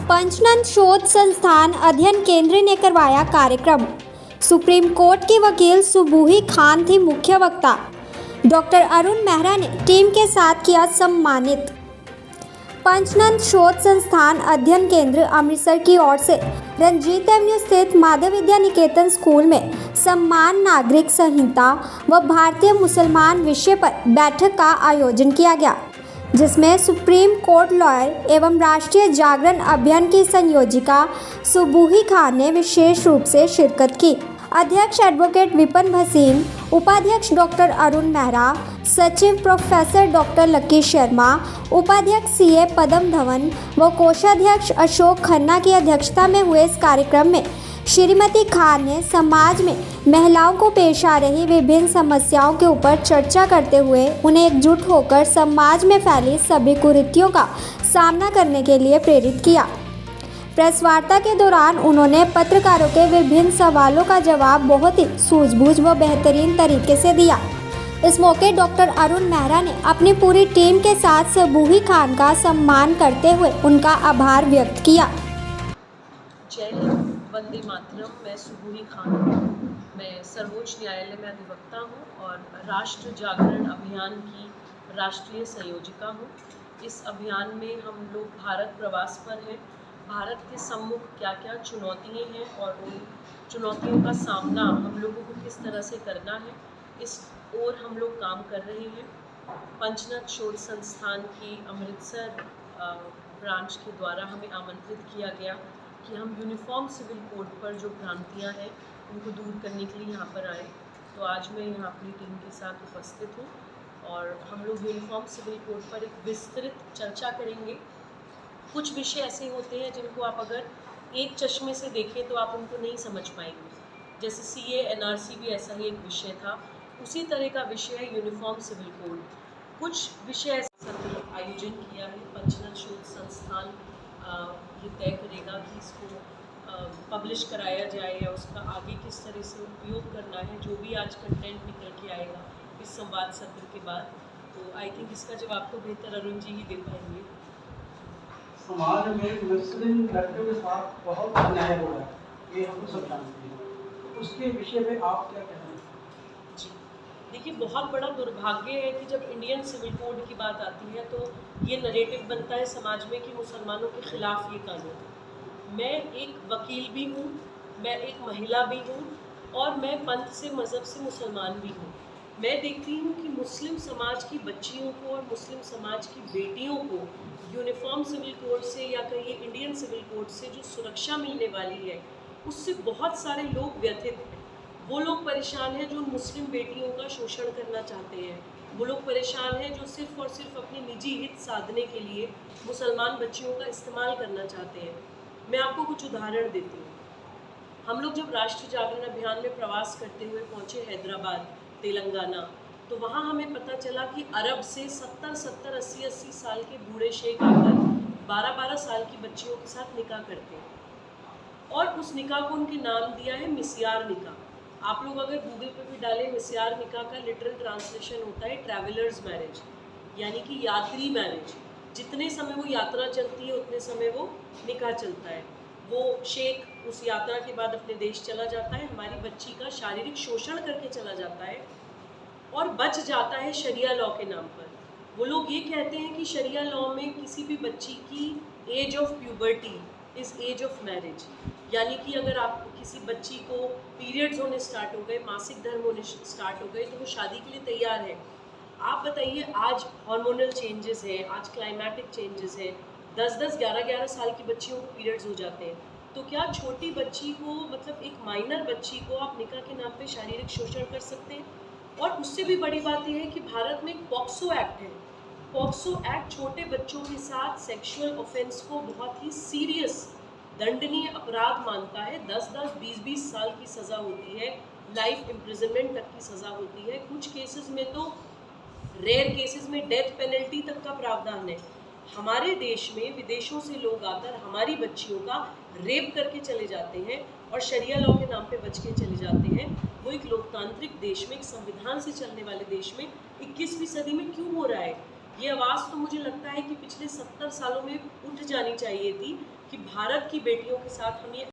पंचनंद शोध संस्थान अध्ययन केंद्र ने करवाया कार्यक्रम। सुप्रीम कोर्ट की वकील सुबूही खान थी मुख्य वक्ता। डॉक्टर अरुण मेहरा ने टीम के साथ किया सम्मानित। पंचनंद शोध संस्थान अध्ययन केंद्र अमृतसर की ओर से रंजीत एवेन्यू स्थित माधव विद्या निकेतन स्कूल में सम्मान नागरिक संहिता व भारतीय मुसलमान विषय पर बैठक का आयोजन किया गया, जिसमें सुप्रीम कोर्ट लॉयर एवं राष्ट्रीय जागरण अभियान की संयोजिका सुबूही खान ने विशेष रूप से शिरकत की। अध्यक्ष एडवोकेट विपिन भसीन, उपाध्यक्ष डॉक्टर अरुण मेहरा, सचिव प्रोफेसर डॉक्टर लकी शर्मा, उपाध्यक्ष सीए पदम धवन व कोषाध्यक्ष अशोक खन्ना की अध्यक्षता में हुए इस कार्यक्रम में श्रीमती खान ने समाज में महिलाओं को पेश आ रही विभिन्न समस्याओं के ऊपर चर्चा करते हुए उन्हें एकजुट होकर समाज में फैली सभी कुरीतियों का सामना करने के लिए प्रेरित किया। प्रेस वार्ता के दौरान उन्होंने पत्रकारों के विभिन्न सवालों का जवाब बहुत ही सूझबूझ व बेहतरीन तरीके से दिया। इस मौके डॉक्टर अरुण मेहरा ने अपनी पूरी टीम के साथ सुबूही खान का सम्मान करते हुए उनका आभार व्यक्त किया। जय हिंद, वंदे मातरम। मैं सुबूही खान हूँ। मैं सर्वोच्च न्यायालय में अधिवक्ता हूँ और राष्ट्र जागरण अभियान की राष्ट्रीय संयोजिका हूँ। इस अभियान में हम लोग भारत प्रवास पर हैं। भारत के सम्मुख क्या क्या चुनौतियाँ हैं और उन चुनौतियों का सामना हम लोगों को किस तरह से करना है, इस ओर हम लोग काम कर रहे हैं। पंचनंद शोध संस्थान की अमृतसर ब्रांच के द्वारा हमें आमंत्रित किया गया कि हम यूनिफॉर्म सिविल कोड पर जो भ्रांतियाँ हैं उनको दूर करने के लिए यहाँ पर आए। तो आज मैं यहाँ अपनी टीम के साथ उपस्थित हूँ और हम लोग यूनिफॉर्म सिविल कोड पर एक विस्तृत चर्चा करेंगे। कुछ विषय ऐसे होते हैं जिनको आप अगर एक चश्मे से देखें तो आप उनको नहीं समझ पाएंगे। जैसे सीए एनआरसी भी ऐसा ही एक विषय था, उसी तरह का विषय है यूनिफॉर्म सिविल कोड। कुछ विषय ऐसे आयोजन किया है पंचनंद शोध संस्थान ये तय करेगा कि इसको पब्लिश कराया जाए या उसका आगे किस तरह से उपयोग करना है। जो भी आज कंटेंट निकल के आएगा इस संवाद सत्र के बाद, तो आई थिंक इसका जवाब तो बेहतर अरुण जी ही दे पाएंगे। समाज में मुस्लिम लड़कियों के साथ बहुत अन्याय हो रहा है, ये हम सब जानते हैं। तो उसके विषय में आप क्या कहते हैं? जी देखिए, बहुत बड़ा दुर्भाग्य है कि जब इंडियन सिविल कोड की बात आती है तो ये नरेटिव बनता है समाज में कि मुसलमानों के खिलाफ ये कानून। मैं एक वकील भी हूँ, मैं एक महिला भी हूँ और मैं पंथ से मज़हब से मुसलमान भी हूँ। मैं देखती हूँ कि मुस्लिम समाज की बच्चियों को और मुस्लिम समाज की बेटियों को यूनिफॉर्म सिविल कोड से या कहिए इंडियन सिविल कोड से जो सुरक्षा मिलने वाली है उससे बहुत सारे लोग व्यथित हैं। वो लोग परेशान हैं जो मुस्लिम बेटियों का शोषण करना चाहते हैं। वो लोग परेशान हैं जो सिर्फ़ और सिर्फ अपने निजी हित साधने के लिए मुसलमान बच्चियों का इस्तेमाल करना चाहते हैं। मैं आपको कुछ उदाहरण देती हूँ। हम लोग जब राष्ट्रीय जागरण अभियान में प्रवास करते हुए पहुँचे हैदराबाद, तेलंगाना, तो वहाँ हमें पता चला कि अरब से 70-70, 80-80 साल के बूढ़े शेख आकर 12-12 साल की बच्चियों के साथ निकाह करते हैं और उस निकाह को उनके नाम दिया है मिस्यार निकाह। आप लोग अगर गूगल पे भी डालें, मिस्यार निकाह का लिटरल ट्रांसलेशन होता है ट्रैवलर्स मैरिज, यानी कि यात्री मैरिज। जितने समय वो यात्रा चलती है उतने समय वो निकाह चलता है। वो शेख उस यात्रा के बाद अपने देश चला जाता है, हमारी बच्ची का शारीरिक शोषण करके चला जाता है और बच जाता है शरिया लॉ के नाम पर। वो लोग ये कहते हैं कि शरिया लॉ में किसी भी बच्ची की age of puberty is age of marriage, यानी कि अगर आप किसी बच्ची को पीरियड्स होने स्टार्ट हो गए, मासिक धर्म होने स्टार्ट हो गए, तो वो शादी के लिए तैयार है। आप बताइए, आज हार्मोनल चेंजेस हैं, आज क्लाइमेटिक चेंजेस हैं, 10-10, 11-11 साल की बच्चियों को पीरियड्स हो जाते हैं। तो क्या छोटी बच्ची को, मतलब एक माइनर बच्ची को आप निकाह के नाम पे शारीरिक शोषण कर सकते हैं? और उससे भी बड़ी बात यह है कि भारत में एक पॉक्सो एक्ट है। पॉक्सो एक्ट छोटे बच्चों के साथ सेक्सुअल ऑफेंस को बहुत ही सीरियस दंडनीय अपराध मानता है। 10-10, 20-20 साल की सज़ा होती है, लाइफ इम्प्रिजनमेंट तक की सज़ा होती है। कुछ केसेस में तो, रेयर केसेस में, डेथ पेनल्टी तक का प्रावधान है। हमारे देश में विदेशों से लोग आकर हमारी बच्चियों का रेप करके चले जाते हैं और शरिया लॉ के नाम पे बच के चले जाते हैं। वो एक लोकतांत्रिक देश में, एक संविधान से चलने वाले देश में 21वीं सदी में क्यों हो रहा है? ये आवाज़ तो मुझे लगता है कि पिछले 70 सालों में उठ जानी चाहिए थी कि भारत की बेटियों के साथ हम ये